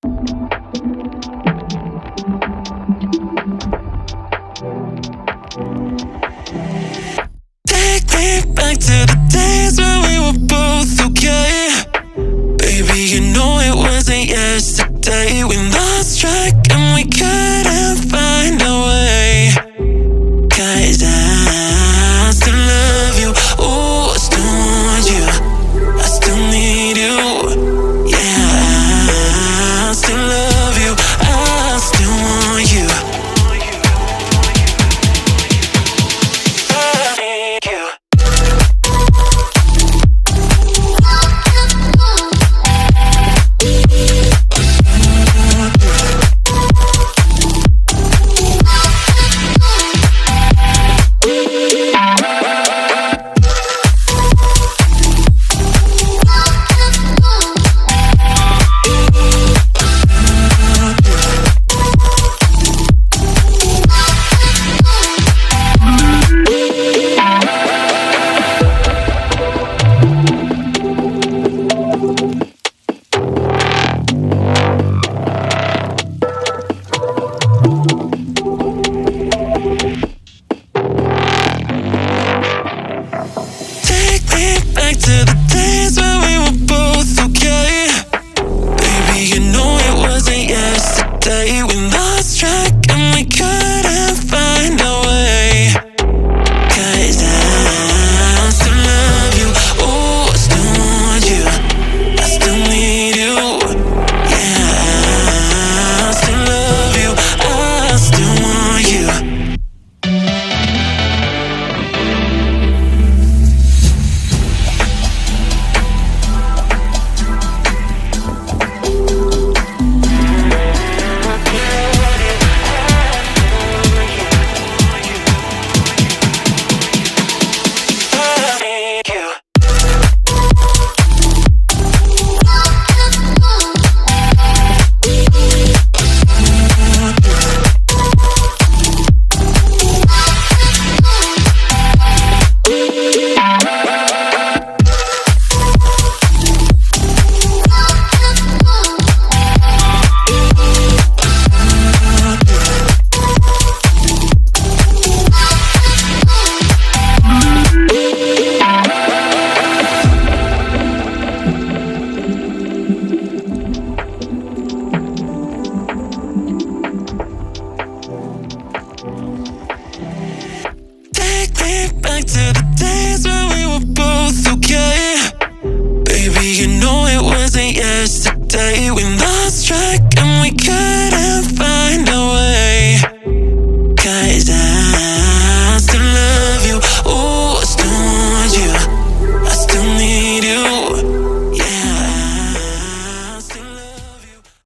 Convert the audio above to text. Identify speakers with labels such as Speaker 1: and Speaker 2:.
Speaker 1: Take me back to the days when we were both okay. Baby, you know it wasn't yesterday. We lost track and we couldn't find a way. 'Cause I still love you. Ooh, I still want you. I still need you. Yeah, I still love you. I still want you. I need you. Take me back to the days when we were both okay. Baby, you know it wasn't yesterday. We